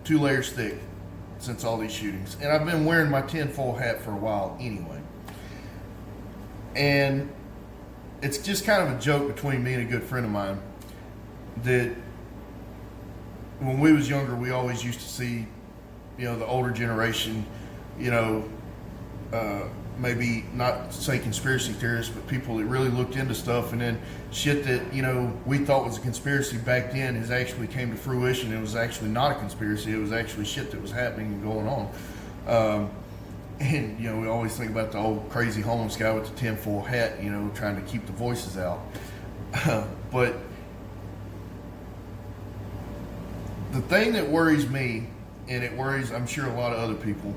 2 layers thick since all these shootings. And I've been wearing my tinfoil hat for a while anyway. And it's just kind of a joke between me and a good friend of mine that when we was younger, we always used to see, you know, the older generation, you know, maybe not say conspiracy theorists, but people that really looked into stuff, and then shit that, you know, we thought was a conspiracy back then has actually came to fruition. It was actually not a conspiracy. It was actually shit that was happening and going on. And, you know, we always think about the old crazy homeless guy with the tinfoil hat, you know, trying to keep the voices out. But the thing that worries me, and it worries, I'm sure, a lot of other people,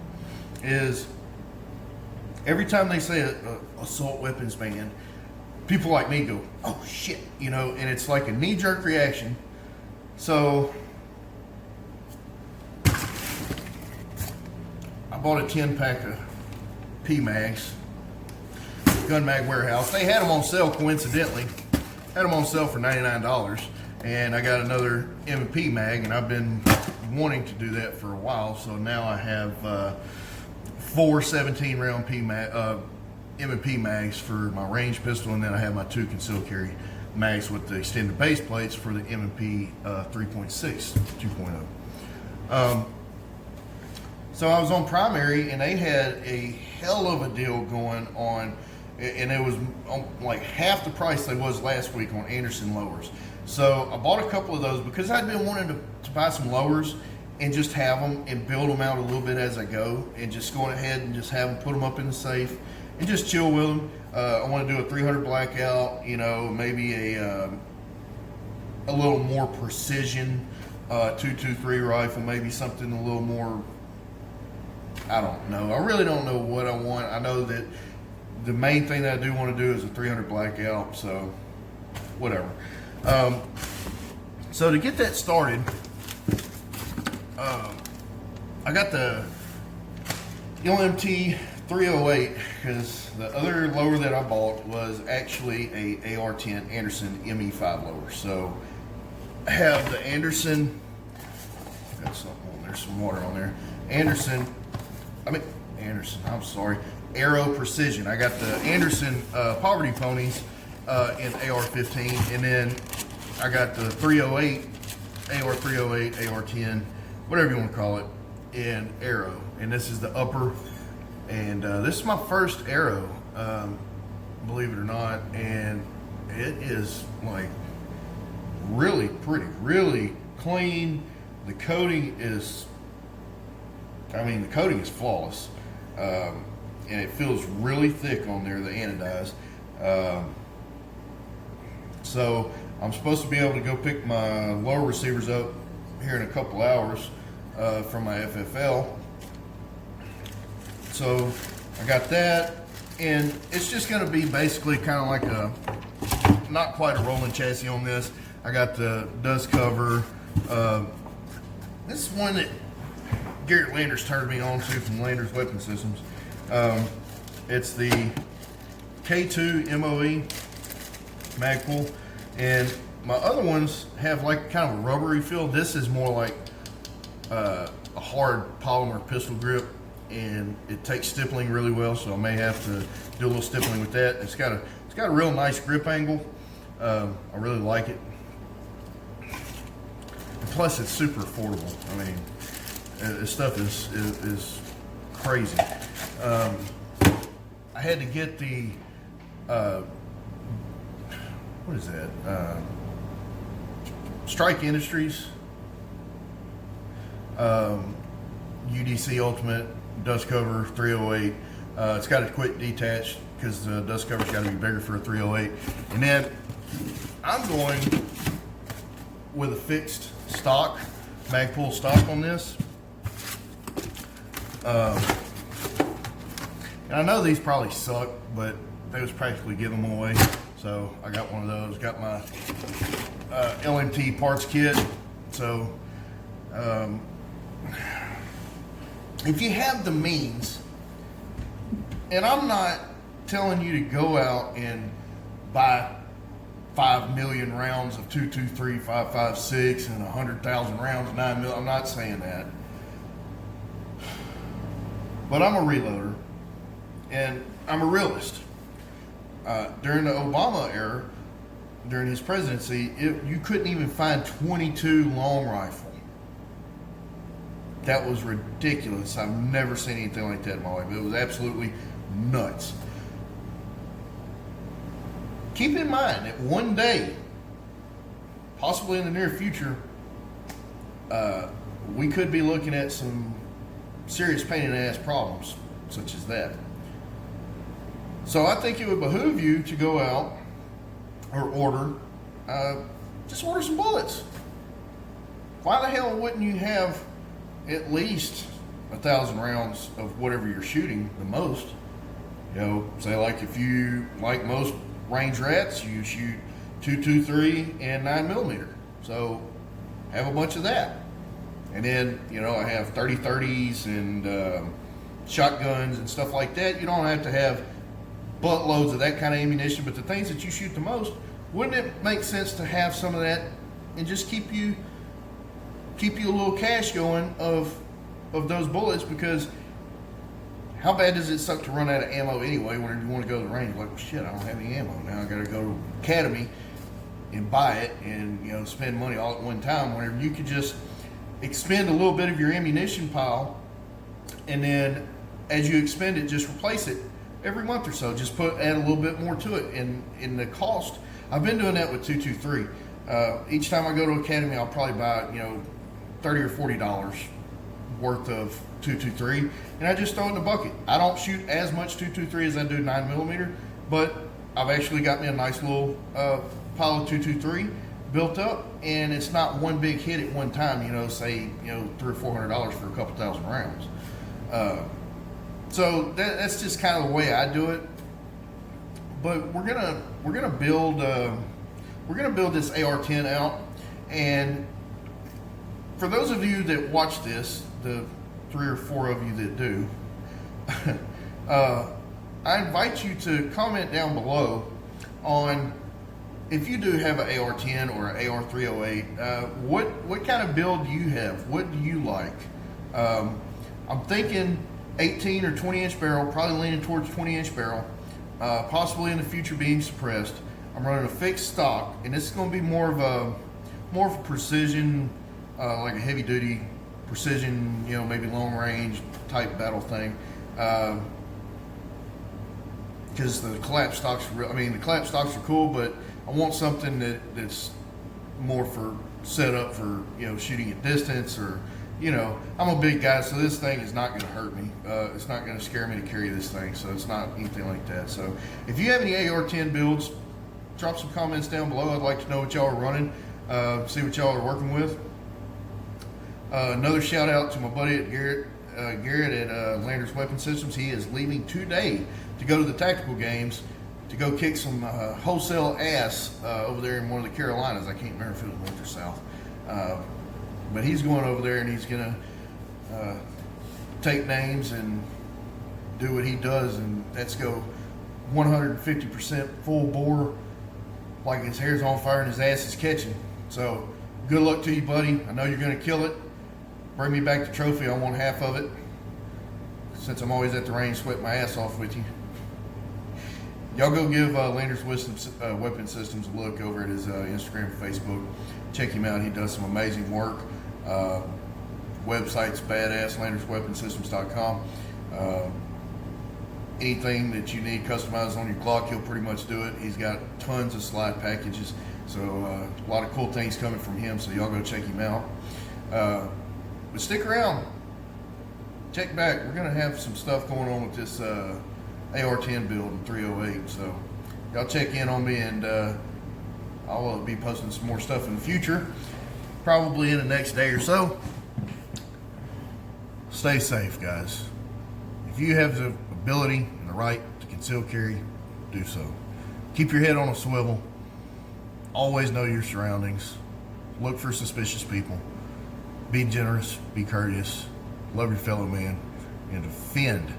is every time they say a assault weapons ban, people like me go, oh shit, you know, and it's like a knee-jerk reaction. So I bought a 10-pack of P-Mags, Gun Mag Warehouse. They had them on sale, coincidentally. Had them on sale for $99, and I got another M&P mag, and I've been wanting to do that for a while. So now I have 4 17-round M&P mags for my range pistol, and then I have my 2 concealed carry mags with the extended base plates for the M&P 3.6 2.0. So I was on Primary, and they had a hell of a deal going on, and it was like half the price they was last week on Anderson lowers. So I bought a couple of those because I'd been wanting to buy some lowers and just have them and build them out a little bit as I go, and just going ahead and just have them, put them up in the safe and just chill with them. I want to do a 300 blackout, you know, maybe a little more precision 223 rifle, maybe something a little more, I don't know. I really don't know what I want. I know that the main thing that I do want to do is a 300 blackout, so whatever. So to get that started, I got the LMT 308 because the other lower that I bought was actually a AR-10 Anderson ME5 lower. So I have the Anderson, got something on there, some water on there. I'm sorry, Aero Precision. I got the Anderson Poverty Ponies in AR-15, and then I got the 308, AR-308, AR-10, whatever you want to call it, in Aero. And this is the upper, and this is my first Aero, believe it or not, and it is like really pretty, really clean. The coating is, the coating is flawless, and it feels really thick on there, the anodized. So I'm supposed to be able to go pick my lower receivers up here in a couple hours from my FFL. So I got that, and it's just going to be basically kind of like a, not quite a rolling chassis on this. I got the dust cover. This is one that Garrett Landers turned me on to from Landers Weapon Systems. It's the K2 MOE Magpul, and my other ones have like kind of a rubbery feel. This is more like a hard polymer pistol grip, and it takes stippling really well, so I may have to do a little stippling with that. It's got a real nice grip angle. I really like it. And plus, it's super affordable. I mean, this stuff is crazy. I had to get the what is that? Strike Industries UDC Ultimate dust cover 308. It's got to quit detached because the dust cover's got to be bigger for a 308. And then I'm going with a fixed stock, Magpul stock on this. And I know these probably suck, but they was practically giving them away. So I got one of those, got my LMT parts kit. So if you have the means, and I'm not telling you to go out and buy 5 million rounds of 223, 5.56, and 100,000 rounds, 9 mil. I'm not saying that. But I'm a reloader, and I'm a realist. During the Obama era, during his presidency, you couldn't even find 22 long rifle. That was ridiculous. I've never seen anything like that in my life. It was absolutely nuts. Keep in mind that one day, possibly in the near future, we could be looking at some serious pain in the ass problems, such as that. So I think it would behoove you to go out or just order some bullets. Why the hell wouldn't you have at least 1,000 rounds of whatever you're shooting the most? You know, say like if you, like most range rats, you shoot 223 and 9mm. So have a bunch of that. And then, you know, I have 30-30s and shotguns and stuff like that. You don't have to have buttloads of that kind of ammunition, but the things that you shoot the most, wouldn't it make sense to have some of that and just keep you a little cash going of those bullets? Because how bad does it suck to run out of ammo anyway when you want to go to the range? Like, well, shit, I don't have any ammo. Now I got to go to Academy and buy it and, you know, spend money all at one time, whenever you could just expend a little bit of your ammunition pile, and then as you expend it, just replace it every month or so. Just add a little bit more to it. And in the cost, I've been doing that with 223. Each time I go to Academy, I'll probably buy, you know, $30 or $40 worth of 223, and I just throw it in the bucket. I don't shoot as much 223 as I do 9mm, but I've actually got me a nice little pile of 223 built up, and it's not one big hit at one time. You know, say, you know, $300 or $400 for a couple thousand rounds. So that's just kind of the way I do it. But we're gonna build this AR-10 out, and for those of you that watch this, the 3 or 4 of you that do, I invite you to comment down below on, if you do have an AR-10 or an AR-308, what kind of build do you have? What do you like? I'm thinking 18 or 20-inch barrel, probably leaning towards 20-inch barrel, possibly in the future being suppressed. I'm running a fixed stock, and this is going to be more of a precision, like a heavy-duty precision, you know, maybe long-range type battle thing. Because the collapse stocks, the collapse stocks are cool, but I want something that's more for set up for, you know, shooting at distance, or, you know, I'm a big guy, so this thing is not going to hurt me. It's not going to scare me to carry this thing, so it's not anything like that. So if you have any AR-10 builds, drop some comments down below. I'd like to know what y'all are running, see what y'all are working with. Another shout out to my buddy at Garrett at Landers Weapon Systems. He is leaving today to go to the tactical games to go kick some wholesale ass over there in one of the Carolinas. I can't remember if it was north or south. But he's going over there, and he's going to take names and do what he does, and that's go 150% full bore, like his hair's on fire and his ass is catching. So good luck to you, buddy. I know you're going to kill it. Bring me back the trophy. I want half of it, since I'm always at the range sweating my ass off with you. Y'all go give Landers Weapon Systems a look over at his Instagram and Facebook. Check him out. He does some amazing work. Website's badass, landersweaponsystems.com. Anything that you need customized on your Glock, he'll pretty much do it. He's got tons of slide packages, so a lot of cool things coming from him, so y'all go check him out. But stick around, check back. We're going to have some stuff going on with this AR-10 build and 308, so y'all check in on me, and I'll be posting some more stuff in the future, probably in the next day or so. Stay safe, guys. If you have the ability and the right to conceal carry, do so. Keep your head on a swivel. Always know your surroundings. Look for suspicious people. Be generous, be courteous, love your fellow man, and defend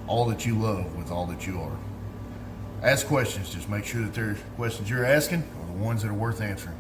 all that you love with all that you are. Ask questions. Just make sure that they're questions you're asking ones that are worth answering.